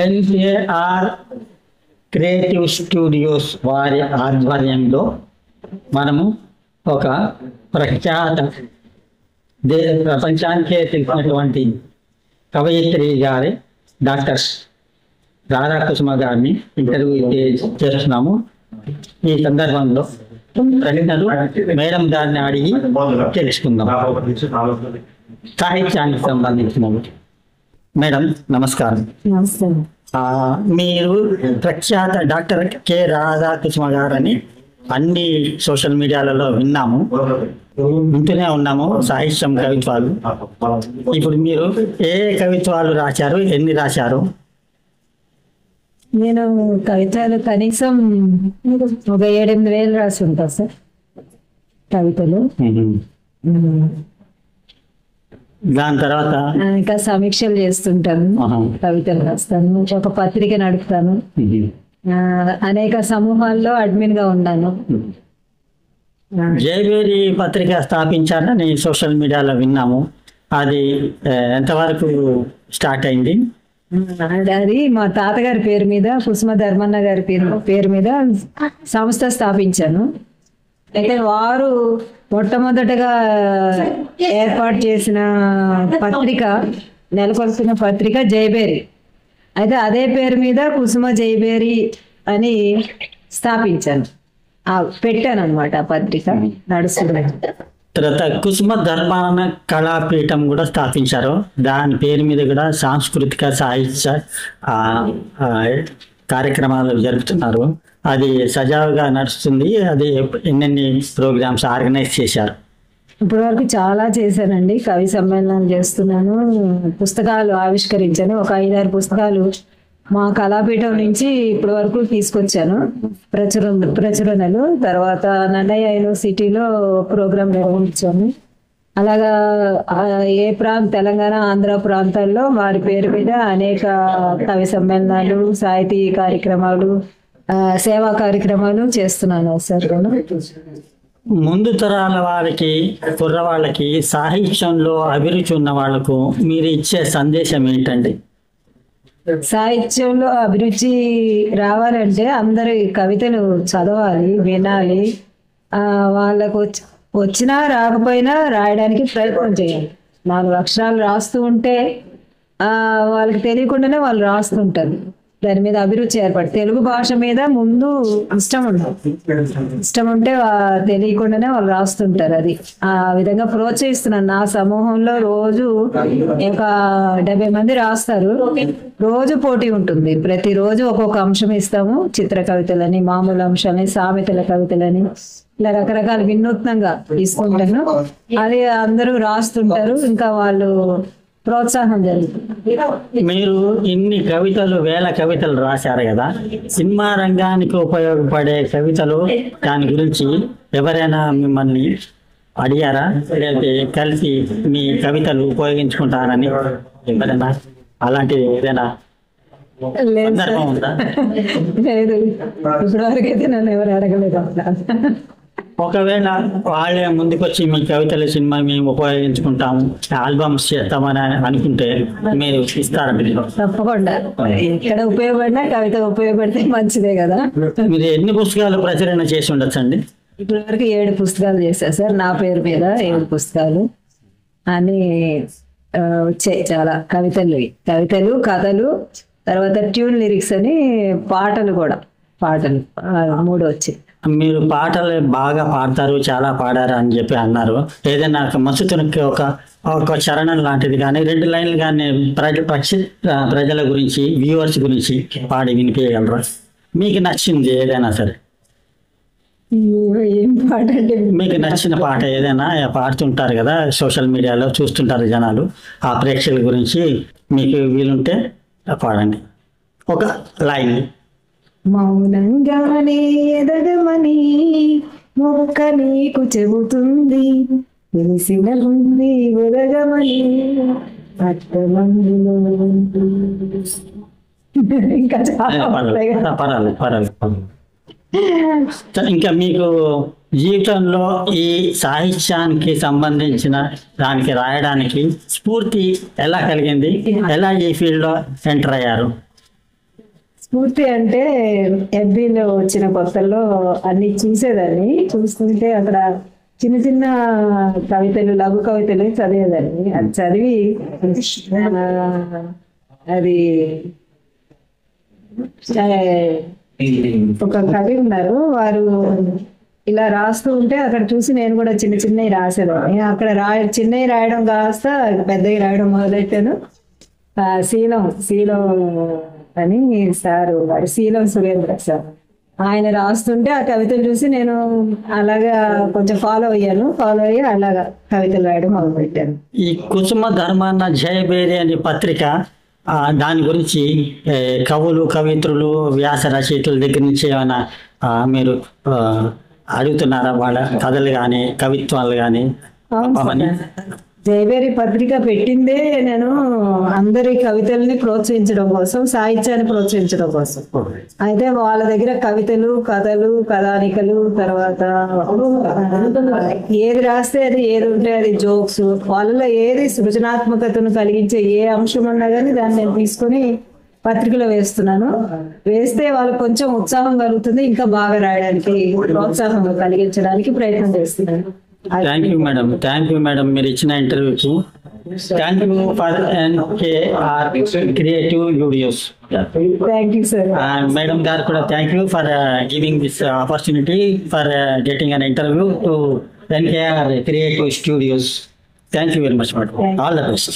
NAR creative studios వారి ఆధ్వర్యంలో మనము ఒక ప్రఖ్యాత ప్రపంచానికే తెలిసినటువంటి కవయిత్రి గారి డాక్టర్ రాధాకృష్ణ గారిని ఇంటర్వ్యూ చేస్తున్నాము. ఈ సందర్భంలో ప్రశ్నలు మేడం గారిని అడిగి తెలుసుకుందాం. సాహిత్యానికి సంబంధించినవి. మేడం నమస్కారం. మీరు ప్రఖ్యాత డాక్టర్ కె రాధాకృష్ణ గారని అన్ని సోషల్ మీడియాలలో వింటూనే ఉన్నాము. సాహిత్యం, కవిత్వాలు. ఇప్పుడు మీరు ఏ కవిత్వాలు రాశారు, ఎన్ని రాశారు? నేను కవితలు కనీసం ఒక 7-8 రాసి ఉంటాను సార్ కవితలు. దాని తర్వాత ఇంకా సమీక్షలు చేస్తుంటాను, కవితలు రాస్తాను, ఒక పత్రిక నడుపుతాను, అనేక సమూహాల్లో అడ్మిన్ గా ఉన్నాను. జైవేరి పత్రిక స్థాపించారని సోషల్ మీడియాలో విన్నాము. అది ఎంతవరకు స్టార్ట్ అయింది? అది మా తాతగారి పేరు మీద, కుసుమ ధర్మన్న గారి పేరు మీద సంస్థ స్థాపించాను. అయితే వారు మొట్టమొదటగా ఏర్పాటు చేసిన పత్రిక, నెలకొల్పిన పత్రిక జైబేరి. అయితే అదే పేరు మీద కుసుమ జైబేరి అని స్థాపించాను, పెట్టాను అనమాట. ఆ పత్రిక నడుస్తుంది. తర్వాత కుసుమ ధర్మాన కళాపీఠం కూడా స్థాపించారు. దాని పేరు మీద కూడా సాంస్కృతిక సాహిత్య కార్యక్రమాలు జరుపుతున్నారు. అది సజావుగా నడుస్తుంది. అది ఎన్నెన్ని ప్రోగ్రామ్స్ ఆర్గనైజ్ చేశారు? ఇప్పటి వరకు చాలా చేశానండి. కవి సమ్మేళనాలు చేస్తున్నాను, పుస్తకాలు ఆవిష్కరించాను. ఒక 5-6 పుస్తకాలు మా కళాపీఠం నుంచి ఇప్పటి వరకు తీసుకొచ్చాను ప్రచురణలు. తర్వాత నన్నయ్య యూనివర్సిటీలో ప్రోగ్రాం నిర్వహించాము. అలాగా తెలంగాణ, ఆంధ్ర ప్రాంతాల్లో వారి పేరు మీద అనేక కవి సమ్మేళనాలు, సాహితీ కార్యక్రమాలు, సేవా కార్యక్రమాలు చేస్తున్నాను సార్. ముందు తరాల వారికి, కుర్రవాళ్ళకి, సాహిత్యంలో అభిరుచి ఉన్న వాళ్లకు మీరు ఇచ్చే సందేశం ఏంటండి? సాహిత్యంలో అభిరుచి రావాలంటే అందరూ కవితలు చదవాలి, వినాలి. వాళ్ళకు వచ్చినా రాకపోయినా రాయడానికి ప్రయత్నం చేయాలి. 4 అక్షరాలు రాస్తూ ఉంటే వాళ్ళకి తెలియకుండానే వాళ్ళు రాస్తుంటారు. దాని మీద అభిరుచి ఏర్పడి తెలుగు భాష మీద ముందు ఇష్టం ఉంటే తెలియకుండానే వాళ్ళు రాస్తుంటారు. అది ఆ విధంగా ప్రోత్సహిస్తున్నాను. నా సమూహంలో రోజు ఒక 70 మంది రాస్తారు. రోజు పోటీ ఉంటుంది. ప్రతిరోజు ఒక్కొక్క అంశం ఇస్తాము. చిత్ర కవితలని, మామూలు అంశాలని, సామెతల కవితలని, ఇలా రకరకాల వినూత్నంగా ఇస్తుంటాను. అది అందరూ రాస్తుంటారు. ఇంకా వాళ్ళు ప్రోత్సాహం జరుగుతుంది. మీరు ఇన్ని కవితలు, వేల కవితలు రాశారు కదా, సినిమా రంగానికి ఉపయోగపడే కవితలు, దాని గురించి ఎవరైనా మిమ్మల్ని అడిగారా? లేకపోతే కలిసి మీ కవితలు ఉపయోగించుకుంటారని ఎవరైనా అలాంటిది ఏదైనా సందర్భం ఉందా? లేదు, ఇప్పటివరకు అయితే నన్ను ఎవరు అడగలేదు. ఒకవేళ వాళ్ళే ముందుకొచ్చి మీ కవితల సినిమా మేము ఉపయోగించుకుంటాము, ఆల్బమ్స్ చేస్తామని అనుకుంటే మీరు ఇస్తారండి? తప్పకుండా. ఎక్కడ ఉపయోగపడినా కవిత ఉపయోగపడితే మంచిదే కదా. మీరు ఎన్ని పుస్తకాలు ప్రచురణ చేసి ఉండొచ్చండి? ఇప్పటి వరకు 7 పుస్తకాలు చేశారు సార్. నా పేరు మీద 7 పుస్తకాలు అని వచ్చాయి. చాలా కవితలు, కథలు, తర్వాత ట్యూన్ లిరిక్స్ అని పాటలు 3 వచ్చాయి. మీరు పాటలు బాగా పాడతారు, చాలా పాడారు అని చెప్పి అన్నారు. ఏదైనా మనసుకి ఒక చరణం లాంటిది కానీ 2 లైన్లు కానీ ప్రజల గురించి, వ్యూవర్స్ గురించి పాడి వినిపించగలరా? మీకు నచ్చింది ఏదైనా సరే? ఏం పాట అంటే మీకు నచ్చిన పాట ఏదైనా పాడుతుంటారు కదా, సోషల్ మీడియాలో చూస్తుంటారు జనాలు. ఆ ప్రేక్షకుల గురించి మీకు వీలుంటే పాడండి ఒక లైన్. మౌనంగానే ఎదగమని మొక్క నీకు చెబుతుంది, తెలిసిన ఉంది ఒదగమని అట్టమందులో. ఇంకా పర్వాలేదు. ఇంకా మీకు జీవితంలో ఈ సాహిత్యానికి సంబంధించిన దానికి రాయడానికి స్ఫూర్తి ఎలా కలిగింది? ఎలా ఈ ఫీల్డ్లో ఎంటర్ అయ్యారు? స్ఫూర్తి అంటే ఎఫ్బీలో వచ్చిన కొత్తల్లో అన్ని చూసేదాన్ని. చూస్తుంటే అక్కడ చిన్న చిన్న కవితలు, లఘు కవితలు చదివేదాన్ని. అది చదివి అది ఒక కవి ఉన్నారు, వారు ఇలా రాస్తూ ఉంటే అక్కడ చూసి నేను కూడా చిన్న చిన్నవి రాసేదాన్ని. అక్కడ చిన్నవి రాయడం కాస్త పెద్దవి రాయడం మొదలెట్టాను. శీలం అని సారు, శీలం సురేంద్ర సార్, ఆయన రాస్తుంటే ఆ కవితలు చూసి నేను అలాగా కొంచెం ఫాలో అయ్యి అలాగా కవితలు రాయడం మొదలుపెట్టాను. ఈ కుసుమ ధర్మాన జయబేరి అనే పత్రిక, దాని గురించి కవులు, కవిత్రులు, వ్యాస రచయితల దగ్గర నుంచి ఏమైనా మీరు అడుగుతున్నారా? వాళ్ళ కథలు కానీ, కవిత్వాలు కానీ? జయబేరి పత్రిక పెట్టిందే నేను అందరి కవితల్ని ప్రోత్సహించడం కోసం, సాహిత్యాన్ని ప్రోత్సహించడం కోసం. అయితే వాళ్ళ దగ్గర కవితలు, కథలు, కథానికలు, తర్వాత ఏది రాస్తే అది, ఏది ఉంటే అది జోక్స్, వాళ్ళలో ఏది సృజనాత్మకతను కలిగించే ఏ అంశం ఉన్నా కానీ దాన్ని నేను తీసుకొని పత్రికలో వేస్తున్నాను. వేస్తే వాళ్ళకి కొంచెం ఉత్సాహం కలుగుతుంది, ఇంకా బాగా రాయడానికి ప్రోత్సాహం కలిగించడానికి ప్రయత్నం చేస్తున్నాను. Thank you madam, thank you madam, మీరు ఇచ్చిన ఇంటర్వ్యూకి. Thank you for NKR creative videos. Thank you sir. Madam గారు కూడా thank you for giving this opportunity for getting an interview to NKR creative studios. Thank you very much madam. All the best.